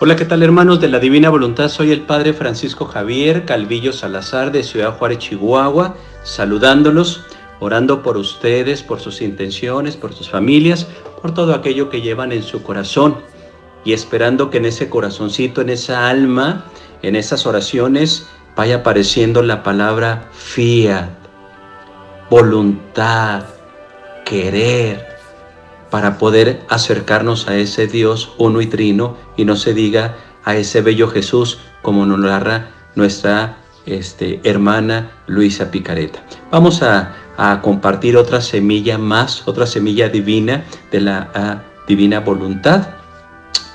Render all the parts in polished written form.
Hola, ¿qué tal, hermanos de la Divina Voluntad? Soy el Padre Francisco Javier Calvillo Salazar de Ciudad Juárez, Chihuahua, saludándolos, orando por ustedes, por sus intenciones, por sus familias, por todo aquello que llevan en su corazón y esperando que en ese corazoncito, en esa alma, en esas oraciones vaya apareciendo la palabra fiat, voluntad, querer, para poder acercarnos a ese Dios uno y trino y no se diga a ese bello Jesús como nos narra nuestra hermana Luisa Picareta. Vamos a compartir otra semilla más, otra semilla divina de la divina voluntad.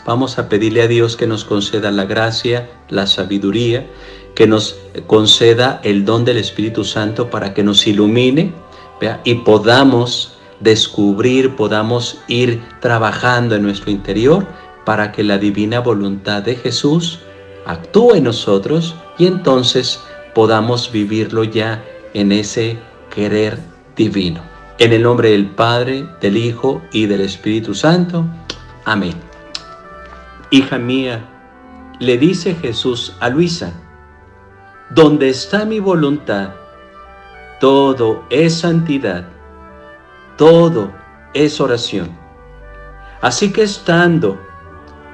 Vamos a pedirle a Dios que nos conceda la gracia, la sabiduría, que nos conceda el don del Espíritu Santo para que nos ilumine, ¿vea? Y podamos descubrir, podamos ir trabajando en nuestro interior para que la divina voluntad de Jesús actúe en nosotros y entonces podamos vivirlo ya en ese querer divino. En el nombre del Padre, del Hijo y del Espíritu Santo. Amén. Hija mía, le dice Jesús a Luisa, donde está mi voluntad, todo es santidad. Todo es oración. Así que estando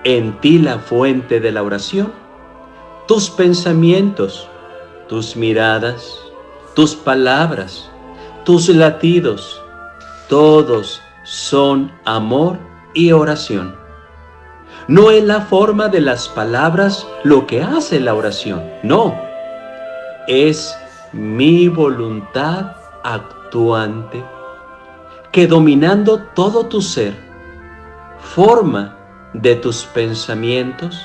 en ti la fuente de la oración, tus pensamientos, tus miradas, tus palabras, tus latidos, todos son amor y oración. No es la forma de las palabras lo que hace la oración, no. Es mi voluntad actuante que dominando todo tu ser, forma de tus pensamientos,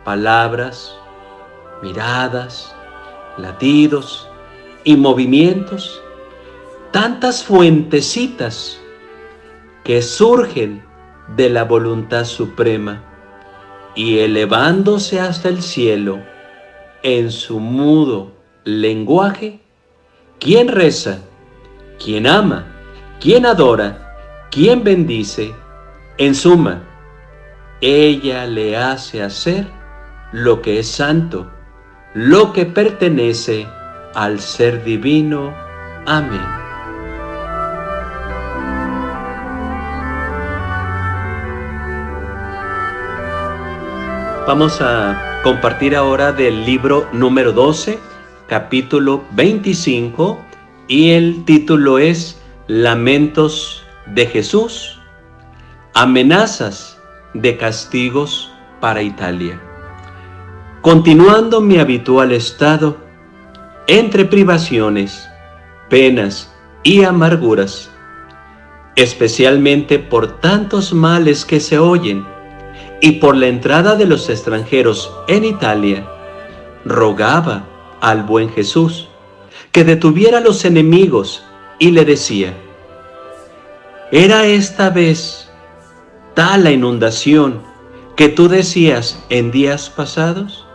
palabras, miradas, latidos y movimientos, tantas fuentecitas que surgen de la voluntad suprema y elevándose hasta el cielo en su mudo lenguaje, ¿quién reza? ¿Quién ama? ¿Quién adora? ¿Quién bendice? En suma, ella le hace hacer lo que es santo, lo que pertenece al ser divino. Amén. Vamos a compartir ahora del libro número 12, capítulo 25, y el título es Lamentos de Jesús, amenazas de castigos para Italia. Continuando mi habitual estado, entre privaciones, penas y amarguras, especialmente por tantos males que se oyen y por la entrada de los extranjeros en Italia, rogaba al buen Jesús que detuviera a los enemigos y le decía, ¿era esta vez tal la inundación que tú decías en días pasados?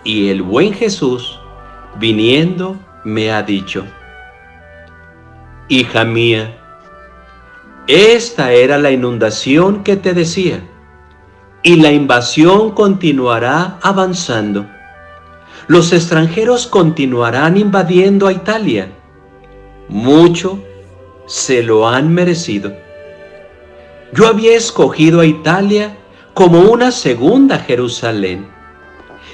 Y el buen Jesús, viniendo, me ha dicho, hija mía, esta era la inundación que te decía, y la invasión continuará avanzando. Los extranjeros continuarán invadiendo a Italia. Mucho se lo han merecido. Yo había escogido a Italia como una segunda Jerusalén.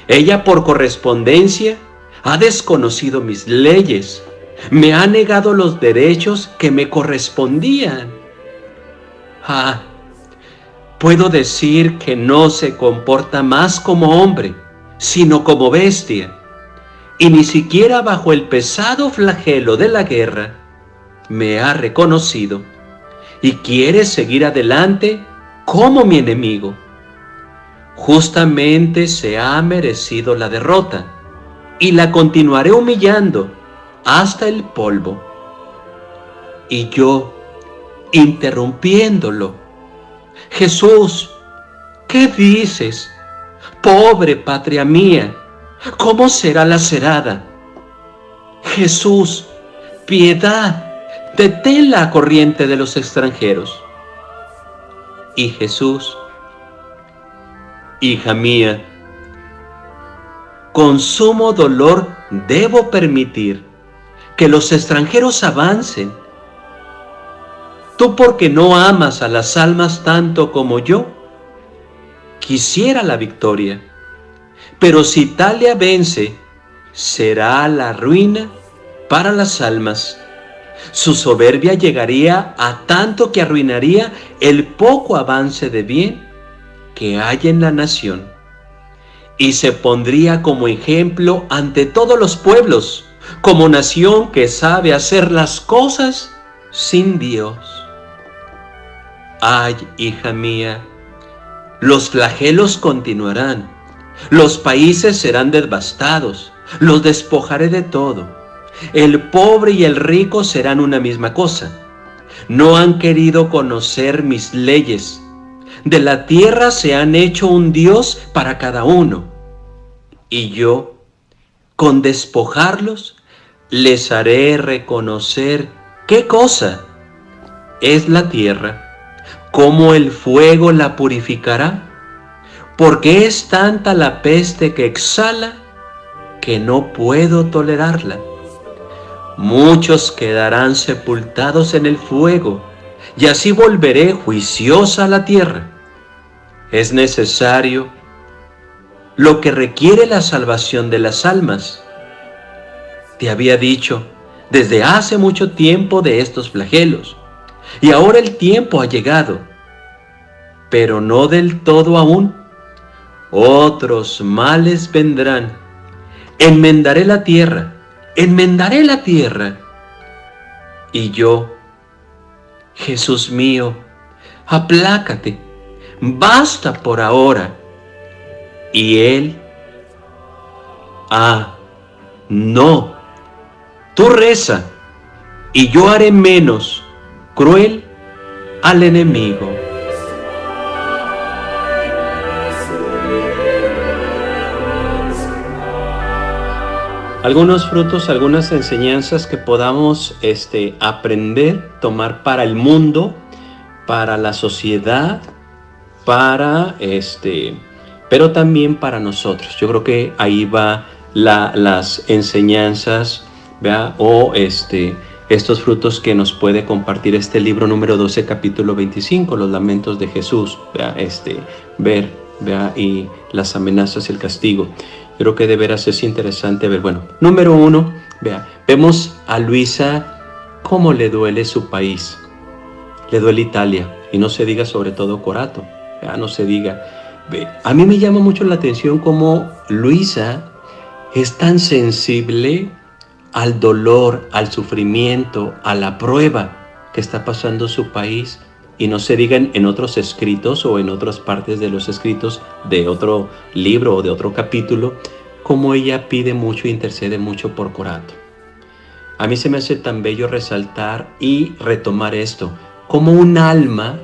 Ella por correspondencia ha desconocido mis leyes, me ha negado los derechos que me correspondían. Puedo decir que no se comporta más como hombre, sino como bestia, y ni siquiera bajo el pesado flagelo de la guerra me ha reconocido y quiere seguir adelante como mi enemigo. Justamente se ha merecido la derrota y la continuaré humillando hasta el polvo. Y yo, interrumpiéndolo, Jesús, ¿qué dices? Pobre patria mía, ¿cómo será lacerada? Jesús, piedad, detén la corriente de los extranjeros. Y Jesús, hija mía, con sumo dolor debo permitir que los extranjeros avancen. Tú, porque no amas a las almas tanto como yo, quisiera la victoria. Pero si Italia vence, será la ruina para las almas. Su soberbia llegaría a tanto que arruinaría el poco avance de bien que hay en la nación, y se pondría como ejemplo ante todos los pueblos, como nación que sabe hacer las cosas sin Dios. Ay, hija mía, los flagelos continuarán, los países serán devastados, los despojaré de todo. El pobre y el rico serán una misma cosa. No han querido conocer mis leyes. De la tierra se han hecho un Dios para cada uno. Y yo, con despojarlos, les haré reconocer qué cosa es la tierra, cómo el fuego la purificará, porque es tanta la peste que exhala que no puedo tolerarla. Muchos quedarán sepultados en el fuego, y así volveré juiciosa a la tierra. Es necesario lo que requiere la salvación de las almas. Te había dicho desde hace mucho tiempo de estos flagelos, y ahora el tiempo ha llegado, pero no del todo aún. Otros males vendrán. Enmendaré la tierra, y yo, Jesús mío, aplácate, basta por ahora. Y él, no, tú reza, y yo haré menos cruel al enemigo. Algunos frutos, algunas enseñanzas que podamos aprender, tomar para el mundo, para la sociedad, pero también para nosotros. Yo creo que ahí va las enseñanzas, ¿verdad? O estos frutos que nos puede compartir este libro número 12, capítulo 25, los lamentos de Jesús, ¿verdad? Ver, ¿verdad? Y las amenazas y el castigo. Creo que de veras es interesante ver. Bueno, número 1, vemos a Luisa cómo le duele su país. Le duele Italia, y no se diga sobre todo Corato, no se diga. A mí me llama mucho la atención cómo Luisa es tan sensible al dolor, al sufrimiento, a la prueba que está pasando su país. Y no se digan en otros escritos o en otras partes de los escritos de otro libro o de otro capítulo, como ella pide mucho e intercede mucho por Corato. A mí se me hace tan bello resaltar y retomar esto, como un alma,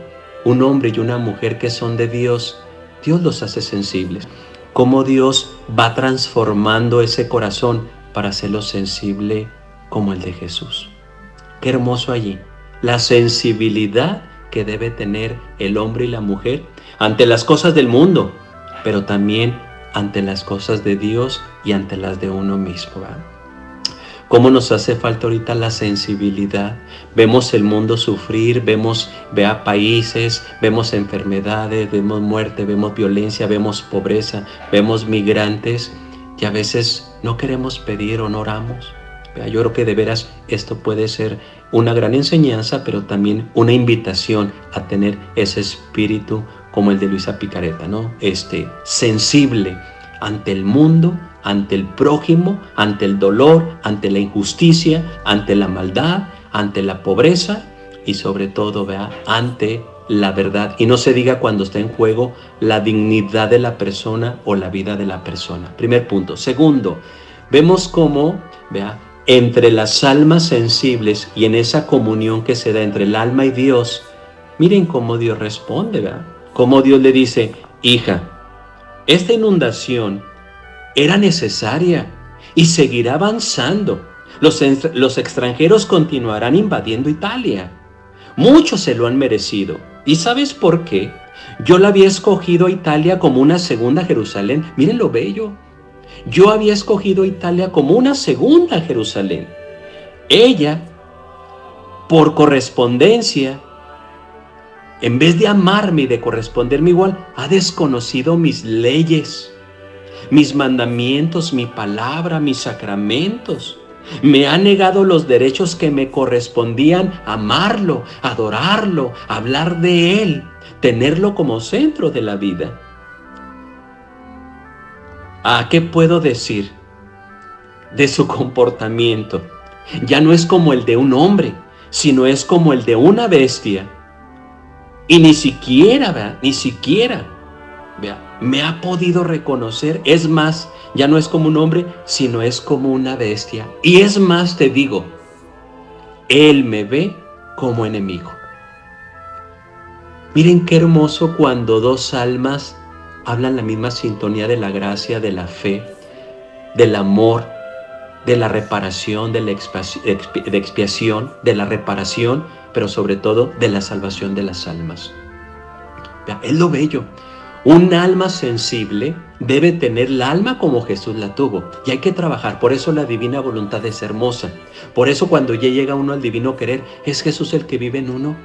un hombre y una mujer que son de Dios, Dios los hace sensibles. Cómo Dios va transformando ese corazón para hacerlo sensible como el de Jesús. Qué hermoso allí, la sensibilidad que debe tener el hombre y la mujer ante las cosas del mundo, pero también ante las cosas de Dios y ante las de uno mismo, ¿verdad? Cómo nos hace falta ahorita la sensibilidad. Vemos el mundo sufrir, vemos países, vemos enfermedades, vemos muerte, vemos violencia, vemos pobreza, vemos migrantes, y a veces no queremos pedir o no oramos. Yo creo que de veras esto puede ser una gran enseñanza, pero también una invitación a tener ese espíritu como el de Luisa Picaretta, ¿no? Sensible ante el mundo, ante el prójimo, ante el dolor, ante la injusticia, ante la maldad, ante la pobreza y sobre todo, ante la verdad. Y no se diga cuando está en juego la dignidad de la persona o la vida de la persona. Primer punto. Segundo, vemos cómo, entre las almas sensibles y en esa comunión que se da entre el alma y Dios, miren cómo Dios responde, cómo Dios le dice: hija, esta inundación era necesaria y seguirá avanzando. Los extranjeros continuarán invadiendo Italia. Muchos se lo han merecido. ¿Y sabes por qué? Yo la había escogido a Italia como una segunda Jerusalén. Miren lo bello. Yo había escogido a Italia como una segunda Jerusalén. Ella, por correspondencia, en vez de amarme y de corresponderme igual, ha desconocido mis leyes, mis mandamientos, mi palabra, mis sacramentos. Me ha negado los derechos que me correspondían: amarlo, adorarlo, hablar de Él, tenerlo como centro de la vida. ¿Qué puedo decir de su comportamiento? Ya no es como el de un hombre, sino es como el de una bestia. Y ni siquiera, me ha podido reconocer. Es más, ya no es como un hombre, sino es como una bestia. Y es más, te digo, Él me ve como enemigo. Miren qué hermoso cuando dos almas hablan la misma sintonía de la gracia, de la fe, del amor, de la reparación, de la expiación, de la reparación, pero sobre todo de la salvación de las almas. Es lo bello. Un alma sensible debe tener el alma como Jesús la tuvo. Y hay que trabajar. Por eso la divina voluntad es hermosa. Por eso cuando ya llega uno al divino querer, es Jesús el que vive en uno.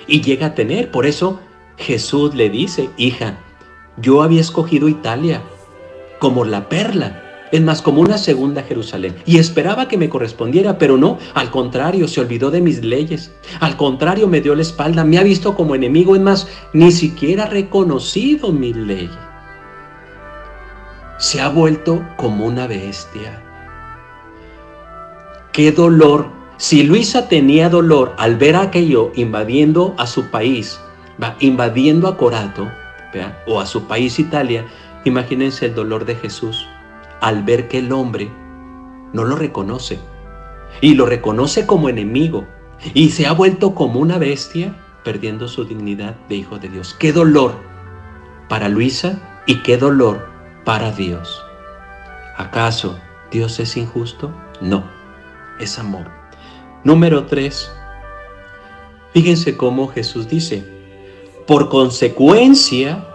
Y llega a tener. Por eso Jesús le dice: hija, yo había escogido Italia como la perla. Es más, como una segunda Jerusalén. Y esperaba que me correspondiera, pero no. Al contrario, se olvidó de mis leyes. Al contrario, me dio la espalda. Me ha visto como enemigo. Es más, ni siquiera ha reconocido mis leyes. Se ha vuelto como una bestia. ¡Qué dolor! Si Luisa tenía dolor al ver aquello invadiendo a su país, invadiendo a Corato, o a su país Italia, imagínense el dolor de Jesús al ver que el hombre no lo reconoce y lo reconoce como enemigo y se ha vuelto como una bestia, perdiendo su dignidad de hijo de Dios. ¡Qué dolor para Luisa y qué dolor para Dios! ¿Acaso Dios es injusto? No, es amor. Número 3. Fíjense cómo Jesús dice: por consecuencia,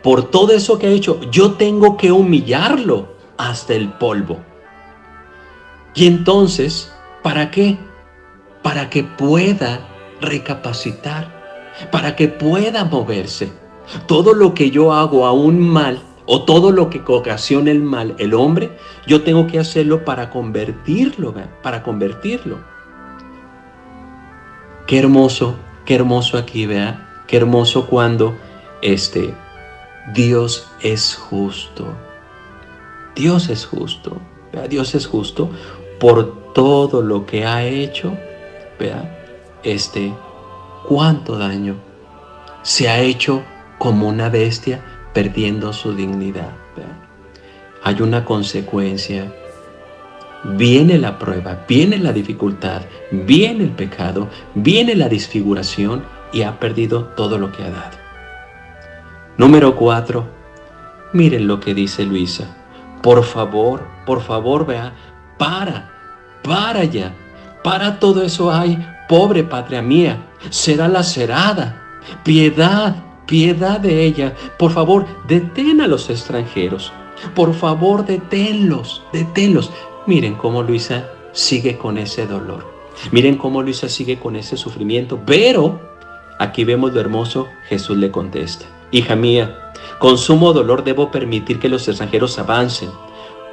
por todo eso que ha hecho, yo tengo que humillarlo hasta el polvo. Y entonces, ¿para qué? Para que pueda recapacitar, para que pueda moverse. Todo lo que yo hago a un mal, o todo lo que ocasiona el mal el hombre, yo tengo que hacerlo para convertirlo, para convertirlo. Qué hermoso aquí, vea, qué hermoso cuando Dios es justo. Dios es justo, ¿verdad? Dios es justo por todo lo que ha hecho, ¿verdad? Cuánto daño se ha hecho como una bestia, perdiendo su dignidad, ¿verdad? Hay una consecuencia. Viene la prueba, viene la dificultad, viene el pecado, viene la desfiguración y ha perdido todo lo que ha dado. Número 4. Miren lo que dice Luisa. Por favor, vea, para ya, para todo eso. Ay, pobre patria mía, será lacerada. Piedad de ella. Por favor, detén a los extranjeros. Por favor, deténlos. Miren cómo Luisa sigue con ese dolor. Miren cómo Luisa sigue con ese sufrimiento. Pero aquí vemos lo hermoso. Jesús le contesta: hija mía, con sumo dolor debo permitir que los extranjeros avancen,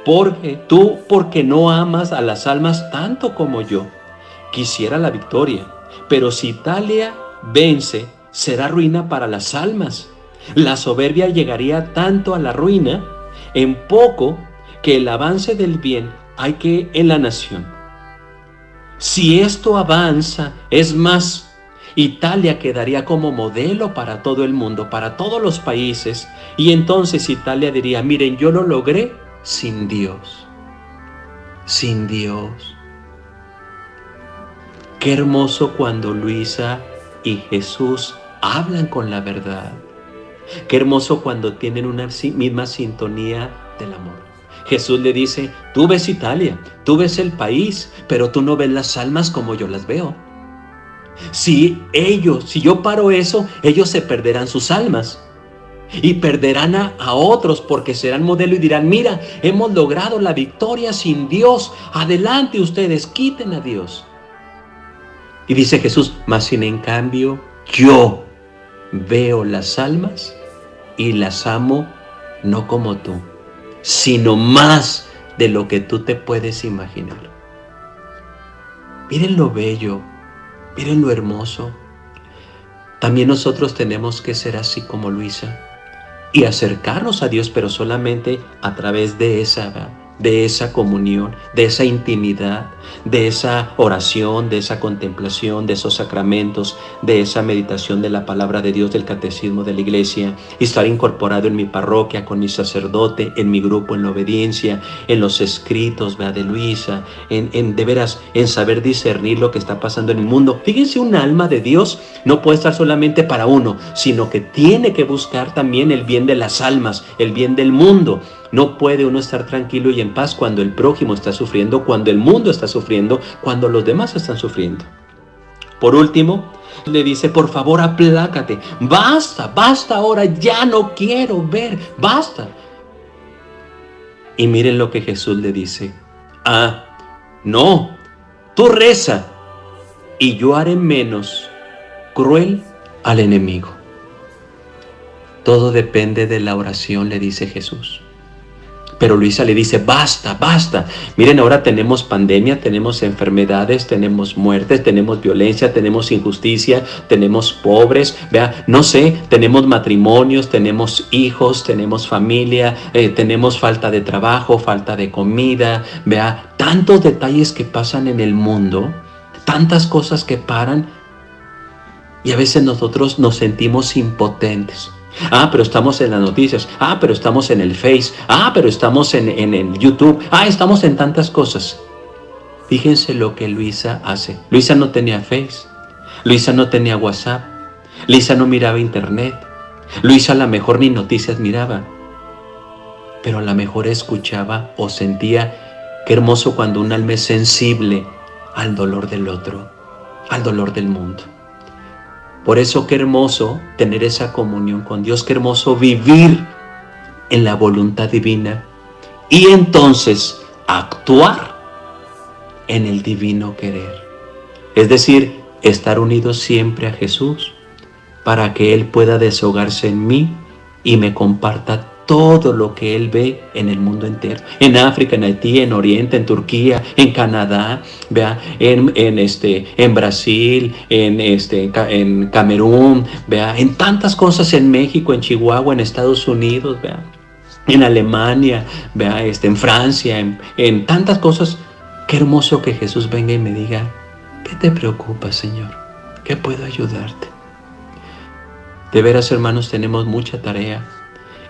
porque no amas a las almas tanto como yo. Quisiera la victoria, pero si Italia vence, será ruina para las almas. La soberbia llegaría tanto a la ruina en poco que el avance del bien hay que en la nación. Si esto avanza, es más, Italia quedaría como modelo para todo el mundo, para todos los países, y entonces Italia diría: miren, yo lo logré sin Dios. Sin Dios. Qué hermoso cuando Luisa y Jesús hablan con la verdad. Qué hermoso cuando tienen una misma sintonía del amor. Jesús le dice: tú ves Italia, tú ves el país, pero tú no ves las almas como yo las veo. Si yo paro eso, ellos se perderán sus almas. Y perderán a otros porque serán modelo y dirán, mira, hemos logrado la victoria sin Dios. Adelante ustedes, quiten a Dios. Y dice Jesús, mas sin en cambio yo veo las almas y las amo no como tú, sino más de lo que tú te puedes imaginar. Miren lo bello, miren lo hermoso. También nosotros tenemos que ser así como Luisa y acercarnos a Dios, pero solamente a través de esa comunión, de esa intimidad, de esa oración, de esa contemplación, de esos sacramentos, de esa meditación de la palabra de Dios, del catecismo de la iglesia, y estar incorporado en mi parroquia con mi sacerdote, en mi grupo, en la obediencia, en los escritos de Luisa, de veras, en saber discernir lo que está pasando en el mundo. Fíjense, un alma de Dios no puede estar solamente para uno, sino que tiene que buscar también el bien de las almas, el bien del mundo. No puede uno estar tranquilo y en paz cuando el prójimo está sufriendo, cuando el mundo está sufriendo, cuando los demás están sufriendo. Por último, le dice, por favor, aplácate. Basta ahora, ya no quiero ver, basta. Y miren lo que Jesús le dice. No, tú reza y yo haré menos cruel al enemigo. Todo depende de la oración, le dice Jesús. Pero Luisa le dice, basta. Miren, ahora tenemos pandemia, tenemos enfermedades, tenemos muertes, tenemos violencia, tenemos injusticia, tenemos pobres, tenemos matrimonios, tenemos hijos, tenemos familia, tenemos falta de trabajo, falta de comida, tantos detalles que pasan en el mundo, tantas cosas que paran, y a veces nosotros nos sentimos impotentes. Pero estamos en las noticias. Pero estamos en el Face. Pero estamos en el YouTube. Estamos en tantas cosas. Fíjense lo que Luisa hace. Luisa no tenía Face. Luisa no tenía WhatsApp. Luisa no miraba internet. Luisa a lo mejor ni noticias miraba. Pero a lo mejor escuchaba o sentía. Qué hermoso cuando un alma es sensible al dolor del otro, al dolor del mundo. Por eso qué hermoso tener esa comunión con Dios, qué hermoso vivir en la voluntad divina y entonces actuar en el divino querer. Es decir, estar unidos siempre a Jesús para que Él pueda deshogarse en mí y me comparta todo lo que Él ve en el mundo entero, en África, en Haití, en Oriente, en Turquía, en Canadá, en Brasil, en Camerún, en tantas cosas, en México, en Chihuahua, en Estados Unidos, en Alemania, en Francia, en tantas cosas. Qué hermoso que Jesús venga y me diga, ¿qué te preocupa, Señor? ¿Qué puedo ayudarte? De veras, hermanos, tenemos mucha tarea.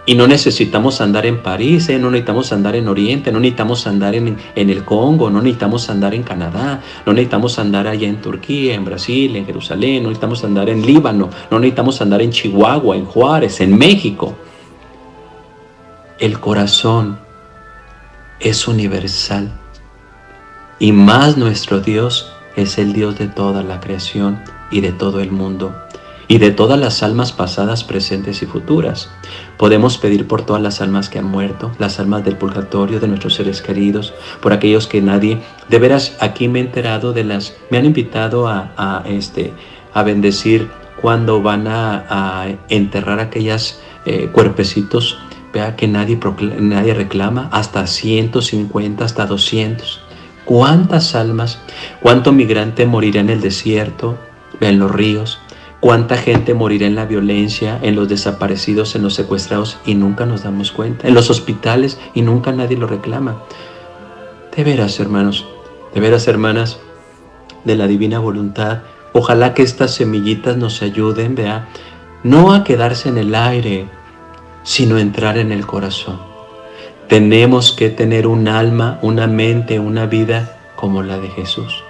Y no necesitamos andar en París, no necesitamos andar en Oriente, no necesitamos andar en el Congo, no necesitamos andar en Canadá, no necesitamos andar allá en Turquía, en Brasil, en Jerusalén, no necesitamos andar en Líbano, no necesitamos andar en Chihuahua, en Juárez, en México. El corazón es universal y más nuestro Dios es el Dios de toda la creación y de todo el mundo. Y de todas las almas pasadas, presentes y futuras. Podemos pedir por todas las almas que han muerto, las almas del purgatorio, de nuestros seres queridos, por aquellos que nadie... De veras, aquí me he enterado me han invitado a bendecir cuando van a enterrar aquellos cuerpecitos, que nadie reclama, hasta 150, hasta 200. ¿Cuántas almas? ¿Cuánto migrante morirá en el desierto, en los ríos? ¿Cuánta gente morirá en la violencia, en los desaparecidos, en los secuestrados y nunca nos damos cuenta? En los hospitales y nunca nadie lo reclama. De veras, hermanos, de veras, hermanas, de la divina voluntad, ojalá que estas semillitas nos ayuden, no a quedarse en el aire, sino entrar en el corazón. Tenemos que tener un alma, una mente, una vida como la de Jesús.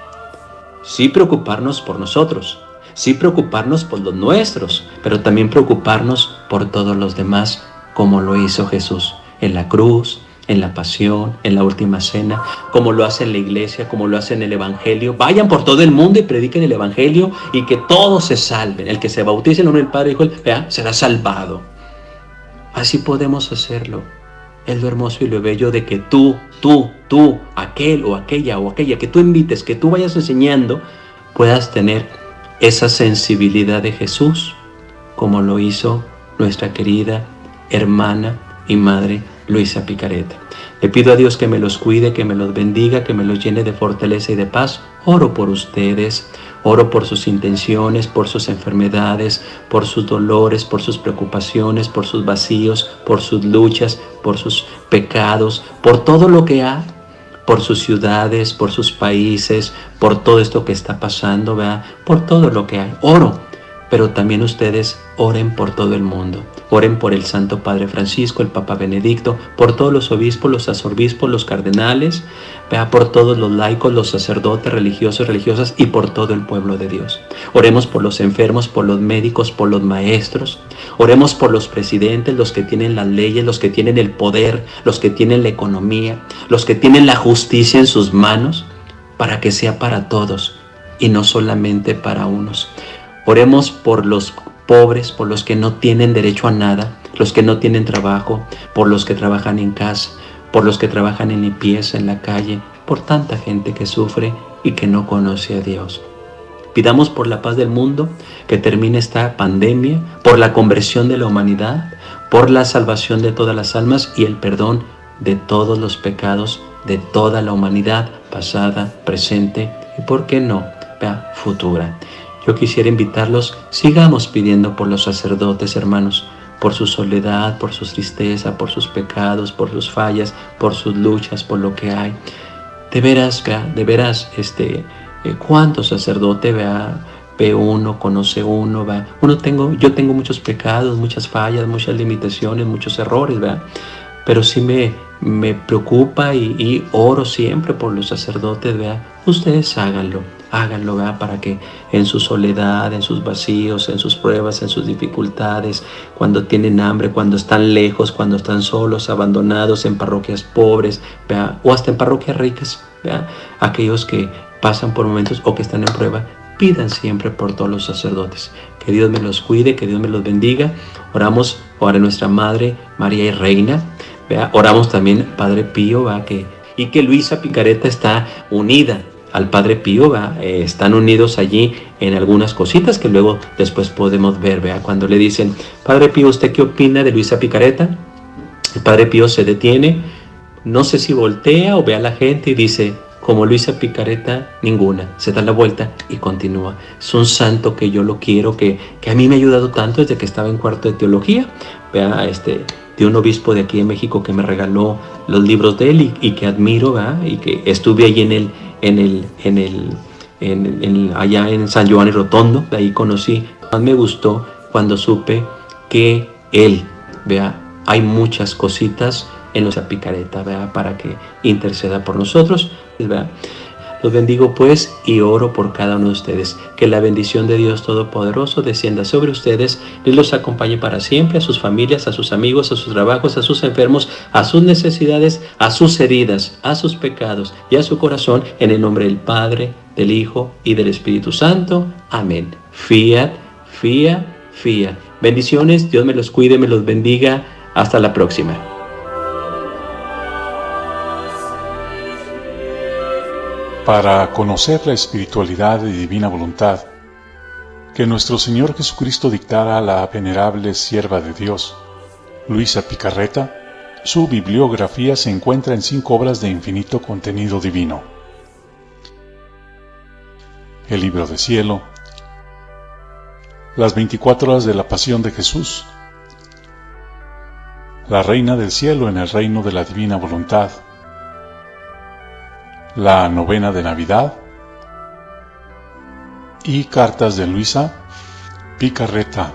Sí preocuparnos por nosotros. Sí preocuparnos por los nuestros, pero también preocuparnos por todos los demás, como lo hizo Jesús en la cruz, en la pasión, en la última cena, como lo hace en la iglesia, como lo hace en el evangelio. Vayan por todo el mundo y prediquen el evangelio y que todos se salven. El que se bautice en el nombre del Padre, Hijo, será salvado. Así podemos hacerlo. Es lo hermoso y lo bello de que tú, aquel o aquella que tú invites, que tú vayas enseñando, puedas tener esa sensibilidad de Jesús, como lo hizo nuestra querida hermana y madre Luisa Picareta. Le pido a Dios que me los cuide, que me los bendiga, que me los llene de fortaleza y de paz. Oro por ustedes, oro por sus intenciones, por sus enfermedades, por sus dolores, por sus preocupaciones, por sus vacíos, por sus luchas, por sus pecados, por todo lo que hay, por sus ciudades, por sus países, por todo esto que está pasando, ¿verdad? Por todo lo que hay. Oro, pero también ustedes oren por todo el mundo. Oren por el Santo Padre Francisco, el Papa Benedicto, por todos los obispos, los arzobispos, los cardenales, ¿verdad? Por todos los laicos, los sacerdotes, religiosos, religiosas y por todo el pueblo de Dios. Oremos por los enfermos, por los médicos, por los maestros. Oremos por los presidentes, los que tienen las leyes, los que tienen el poder, los que tienen la economía, los que tienen la justicia en sus manos, para que sea para todos y no solamente para unos. Oremos por los pobres, por los que no tienen derecho a nada, los que no tienen trabajo, por los que trabajan en casa, por los que trabajan en limpieza, en la calle, por tanta gente que sufre y que no conoce a Dios. Pidamos por la paz del mundo, que termine esta pandemia, por la conversión de la humanidad, por la salvación de todas las almas y el perdón de todos los pecados de toda la humanidad, pasada, presente y, ¿por qué no?, futura. Yo quisiera invitarlos, sigamos pidiendo por los sacerdotes, hermanos, por su soledad, por su tristeza, por sus pecados, por sus fallas, por sus luchas, por lo que hay. De veras, ¿cuántos sacerdotes ve uno, conoce uno? Yo tengo muchos pecados, muchas fallas, muchas limitaciones, muchos errores, pero sí me preocupa y oro siempre por los sacerdotes. Ustedes háganlo, para que en su soledad, en sus vacíos, en sus pruebas, en sus dificultades, cuando tienen hambre, cuando están lejos, cuando están solos, abandonados en parroquias pobres, o hasta en parroquias ricas, aquellos que pasan por momentos o que están en prueba, pidan siempre por todos los sacerdotes. Que Dios me los cuide, que Dios me los bendiga. Oramos por nuestra Madre María y Reina. Oramos también Padre Pío, y que Luisa Picareta está unida al Padre Pío, están unidos allí en algunas cositas que luego después podemos ver, cuando le dicen: Padre Pío, ¿usted qué opina de Luisa Picareta? El Padre Pío se detiene, no sé si voltea o ve a la gente y dice: como Luisa Picareta, ninguna. Se da la vuelta y continúa. Es un santo que yo lo quiero, que a mí me ha ayudado tanto desde que estaba en cuarto de teología. De un obispo de aquí en México que me regaló los libros de él y que admiro, y que estuve allí allá en San Giovanni Rotondo. De ahí conocí. Más me gustó cuando supe que él, hay muchas cositas en Luisa Picareta, para que interceda por nosotros. Los bendigo pues y oro por cada uno de ustedes. Que la bendición de Dios Todopoderoso descienda sobre ustedes, les los acompañe para siempre, a sus familias, a sus amigos, a sus trabajos, a sus enfermos, a sus necesidades, a sus heridas, a sus pecados y a su corazón, en el nombre del Padre, del Hijo y del Espíritu Santo. Amén. Fiat, fiat, fiat. Bendiciones, Dios me los cuide, me los bendiga. Hasta la próxima. Para conocer la espiritualidad y divina voluntad que nuestro Señor Jesucristo dictara a la venerable sierva de Dios, Luisa Picareta, su bibliografía se encuentra en 5 obras de infinito contenido divino: El Libro de Cielo, Las 24 horas de la Pasión de Jesús, La Reina del Cielo en el Reino de la Divina Voluntad, La Novena de Navidad y Cartas de Luisa Picareta.